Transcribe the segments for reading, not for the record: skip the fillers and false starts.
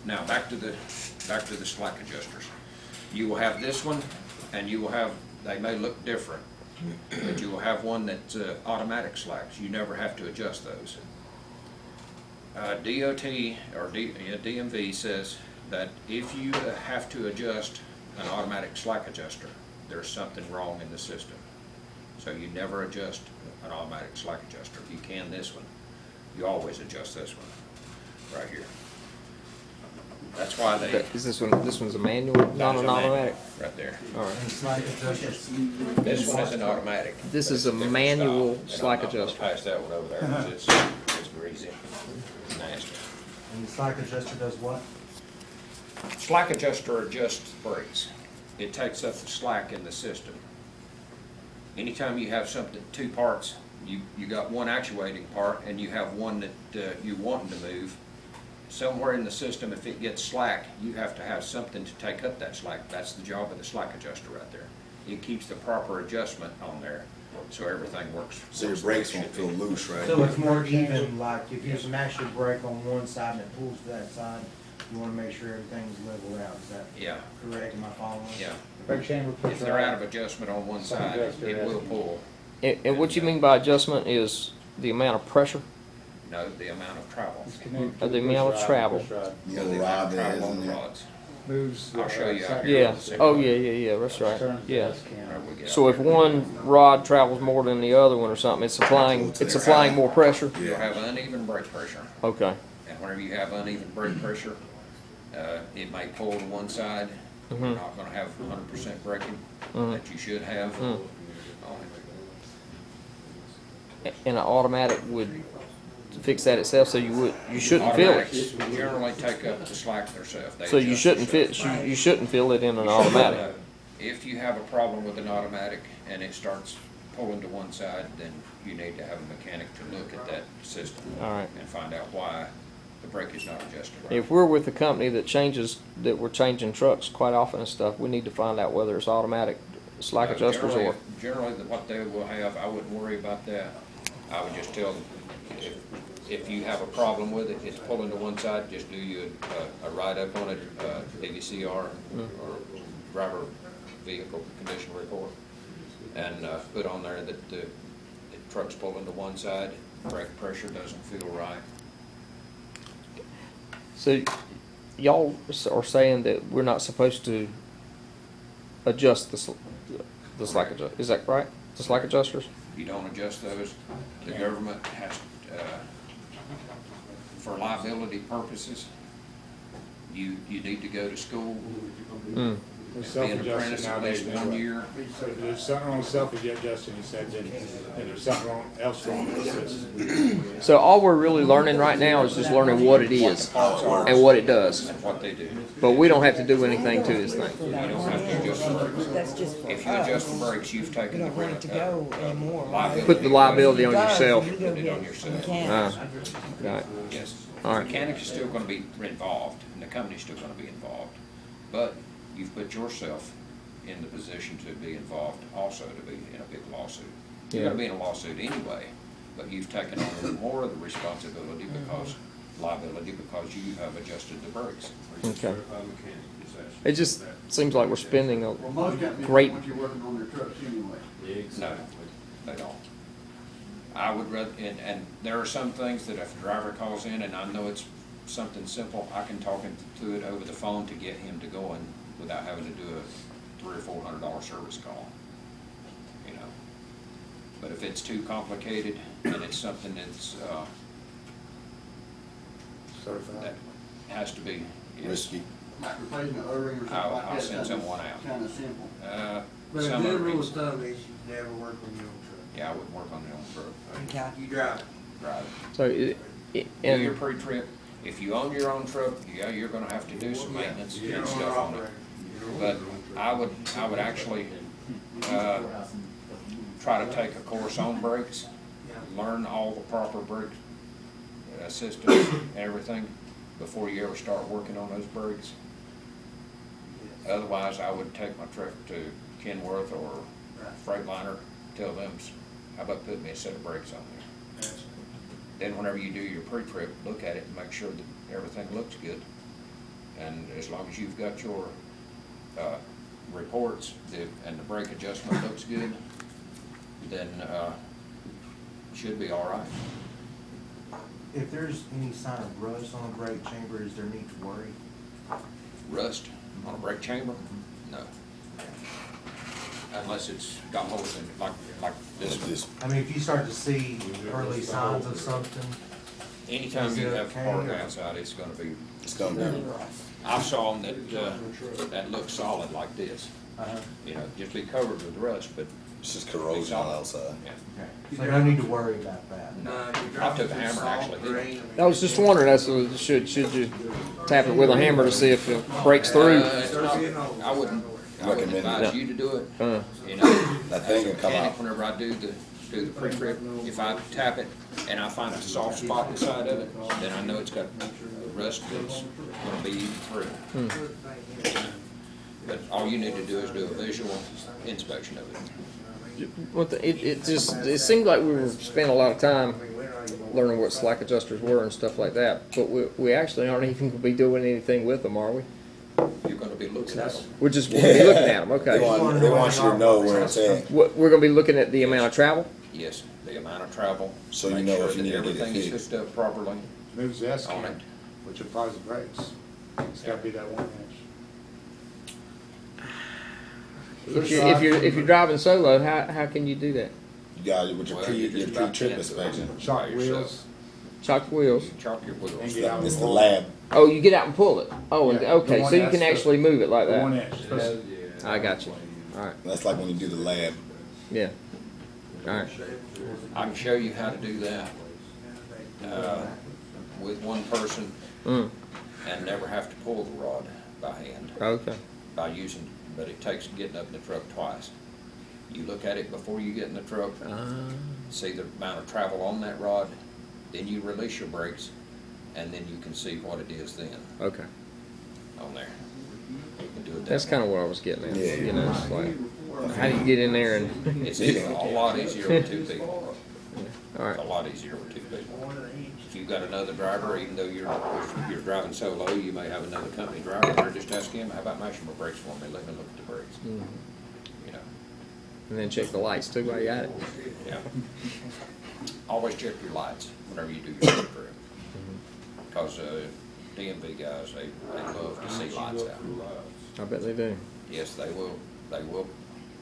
Now back to the slack adjusters. You will have this one, and you will have, they may look different, but you will have one that's automatic slacks. You never have to adjust those. DOT or DMV says that if you have to adjust an automatic slack adjuster, there's something wrong in the system. So you never adjust an automatic slack adjuster. You can this one. You always adjust this one right here. That's why they. Is this one? This one's a manual, not an automatic. Right there. All right. This one is an automatic. This is a manual slack adjuster. Pass that one over there. It's greasy. It's nasty. And the slack adjuster does what? Slack adjuster adjusts brakes. It takes up the slack in the system. Anytime you have something, two parts, you got one actuating part and you have one that you want to move. Somewhere in the system, if it gets slack, you have to have something to take up that slack. That's the job of the slack adjuster right there. It keeps the proper adjustment on there, so everything works. So your brakes won't feel loose, right? So it's more even, like if you smash your brake on one side and it pulls to that side, you want to make sure everything's leveled out. Is that correct? Am I following? Yeah. Brake chamber push If they're out of adjustment on one side, it will pull. And what you mean by adjustment is the amount of pressure? No, the amount of travel. The amount of travel. The amount of travel on the rods. Moves. I'll show you out here. Yeah. Oh, yeah. That's right. Yeah. Right, we get So out if there. one rod travels more than the other one or something, it's applying more pressure. You'll have uneven brake pressure. Okay. And whenever you have uneven brake pressure, it may pull to one side. You're not going to have 100% braking that you should have on it. And an automatic would fix that itself, so you shouldn't feel it. Automatics generally take up the slack themselves. So you shouldn't feel it in an automatic. If you have a problem with an automatic and it starts pulling to one side, then you need to have a mechanic to look at that system. All right. And find out why the brake is not adjusted right. If we're with a company that we're changing trucks quite often and stuff, we need to find out whether it's automatic slack adjusters or. Generally, what they will have, I wouldn't worry about that. I would just tell them, if you have a problem with it, it's pulling to one side, just do you a write-up on it, DVCR or driver vehicle condition report, and put on there that the truck's pulling to one side, brake pressure doesn't feel right. So y'all are saying that we're not supposed to adjust the slack adjuster. Is that right? The slack adjusters? If you don't adjust those, the government has, for liability purposes, you need to go to school and be an apprentice at least 1 year. So if there's something wrong with self-adjusting, you said, then there's something else wrong with the system. So all we're really learning right now is just learning what it is and what it does. And what they do. But we don't have to do anything to this thing. You don't have to adjust the brakes. That's just for If you us. adjust the brakes, you've We taken the don't want it to go anymore. liability. Put the liability on If it does, yourself. you go Put it get on yourself. mechanics. Right. Yes. All right. The mechanic is still going to be involved, and the company's still going to be involved. But you've put yourself in the position to be involved also, to be in a big lawsuit. You're going to be in a lawsuit anyway, but you've taken on more of the responsibility because liability because you have adjusted the brakes. Okay. It just seems like we're spending a Well, most companies great. don't want you working on their trucks anyway. No, they don't. I would rather, and there are some things that if a driver calls in and I know it's something simple, I can talk him through it over the phone to get him to going without having to do a $300 or $400 service call, you know. But if it's too complicated and it's something that's, that has to be Risky. Like replacing an O-ring or something I'll like that. send someone out. Kind of simple. But a Some good of rule of these, thumb is you never work on your own truck. yeah, I wouldn't work on your own truck. Okay. You drive it. Right. So Do your and pre-trip. If you own your own truck, yeah, you're gonna have to do some maintenance and stuff on it. But I would actually, try to take a course on brakes, learn all the proper brake systems and everything before you ever start working on those brakes. Otherwise, I would take my truck to Kenworth or Freightliner, tell them, how about putting me a set of brakes on there? Then whenever you do your pre-trip, look at it and make sure that everything looks good. And as long as you've got your, reports, and the brake adjustment looks good, then, should be all right. If there's any sign of rust on a brake chamber, is there need to worry? Rust on a brake chamber? No. Unless it's got holes in it, like this one. This, I mean, if you start to see early signs of something, Anytime Is you it have okay, park or- outside, it's gonna be, it's gonna be, I saw them that look solid like this. You know, just be covered with rust, but, it's just corrosion on the outside. yeah. okay, so no need to worry about that. I took a hammer and actually hit it. I was just wondering, should you tap it with a hammer to see if it breaks through? It's not, I wouldn't Recommend advise it. you to do it. Uh, You know, That thing as a will come mechanic, out. whenever I do the pre-trip, if I tap it and I find a soft spot inside of it, then I know it's got rust that's gonna be eaten through. But all you need to do is do a visual inspection of it. it seemed like we were spending a lot of time learning what slack adjusters were and stuff like that, but we actually aren't even gonna be doing anything with them, are we? You're gonna be looking at them. We're just gonna be looking at them, They okay. want you to know where it's at, We're gonna be looking at the amount of travel? Yes, the amount of travel. So you make know sure if you that need to get it everything is fixed. hooked up properly. Moves the S On cam, it. which applies the brakes. It's gotta be that 1 inch. If you're driving solo, how can you do that? you got it with your Well, pre, you your just about pre-trip can't do it. inspection. Shock By yourself. wheels. Chock the wheels. You chalk your And wheels. get out It's and the pull. lab, Oh, you get out and pull it. Oh, Yeah, okay, the one so you that's can the- actually move it like The 1 that. inch. I got you. All right, that's like when you do the lab. yeah. All right. I can show you how to do that, with one person Mm, and never have to pull the rod by hand, okay. by using, but it takes getting up in the truck twice. You look at it before you get in the truck, see the amount of travel on that rod, then you release your brakes, and then you can see what it is then Okay. on there. You can do it That's that kind of what I was getting at. Yeah. You know, it's like, how do you get in there and? way. It's a lot easier with two people. All right. It's a lot easier with two people. If you've got another driver, even though you're driving solo, you may have another company driver there, just ask him, how about mashing my brakes for me, let me look at the brakes. Mhm. You know, And then check the lights too while you at it. yeah. Always check your lights whenever you do your road trip. Because, DMV guys, they love to see lights out. I bet they do. Yes, they will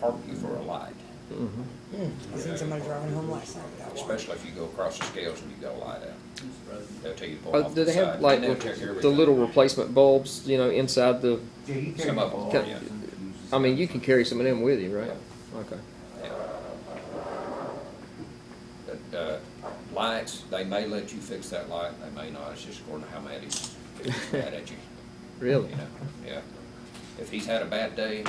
park you for a light, Mm-hmm. I seen somebody driving home last night without one. especially if you go across the scales and you got a light out. They'll tell you to pull off Do the they side, have and like they'll check the everything. little replacement bulbs, you know, inside the, Yeah, you Some of them, Can- yeah. I mean, you can carry some of them with you, right? Okay. Yeah. But, lights, they may let you fix that light, they may not, it's just according to how mad he's mad at you, Really? you know, yeah. If he's had a bad day,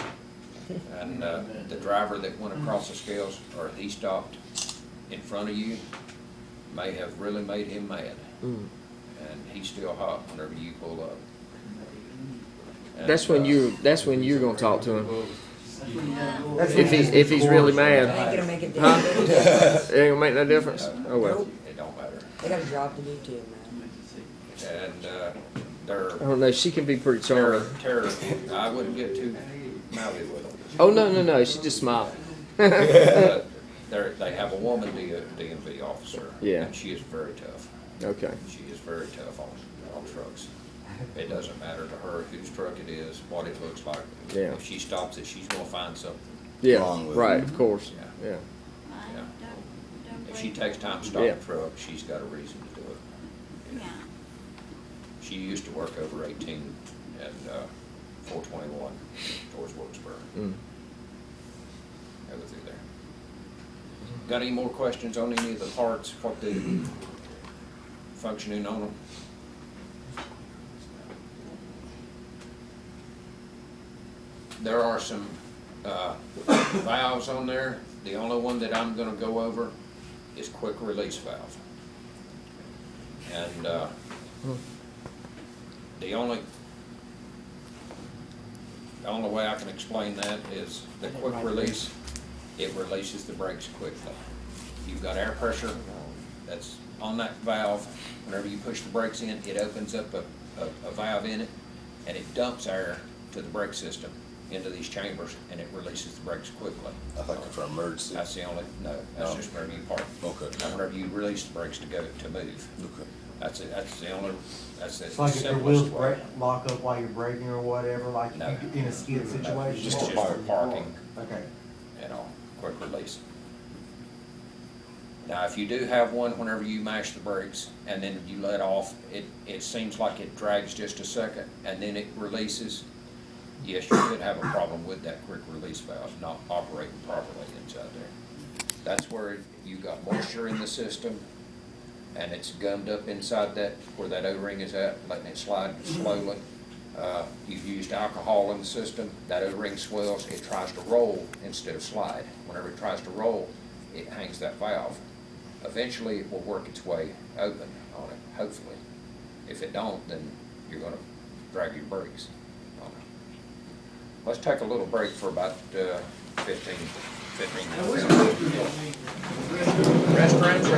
and, the driver that went across the scales, or he stopped in front of you, may have really made him mad, Mm. and he's still hot whenever you pull up. And, That's when you're gonna talk to him. That's If he's really It mad. ain't gonna make a Huh? difference. It ain't gonna make no difference? Oh, well. Nope. It don't matter, They got a job to do too, man. and, I they're, don't know, she can be pretty charming. I wouldn't get too mouthy with them. Oh, no, she just smiled. But they have a woman DMV officer. Yeah. And she is very tough. Okay. She is very tough on trucks. It doesn't matter to her whose truck it is, what it looks like. Yeah. If she stops it, she's gonna find something. Yeah, Wrong with right, it. of course, Yeah. yeah. Yeah. If she takes time to stop Yeah. the truck, she's got a reason to do it. Yeah. She used to work over 18 and 421 towards Wilkesboro. Mm. Go through there. Got any more questions on any of the parts, what the functioning on them? There are some valves on there. The only one that I'm gonna go over is quick release valve. And the only way I can explain that is the quick release, it releases the brakes quickly. You've got air pressure that's on that valve. Whenever you push the brakes in, it opens up a valve in it, and it dumps air to the brake system into these chambers, and it releases the brakes quickly. I think for emergency. That's the only, no, that's No. just whenever you park. Okay. Now, whenever you release the brakes to move. Okay. That's it, that's the only, that's the It's like if your wheels simplest way. lock up while you're braking or whatever, like No. in a skid situation? Just for parking, Okay. you know, quick release. Now, if you do have one, whenever you mash the brakes and then you let off, it seems like it drags just a second and then it releases. Yes, you could have a problem with that quick release valve not operating properly inside there. That's where you got moisture in the system and it's gummed up inside that, where that O-ring is at, letting it slide slowly. You've used alcohol in the system, that O-ring swells, it tries to roll instead of slide. Whenever it tries to roll, it hangs that valve. Eventually, it will work its way open on it, hopefully. If it don't, then you're gonna drag your brakes on it. Let's take a little break for about 15 minutes. Restaurants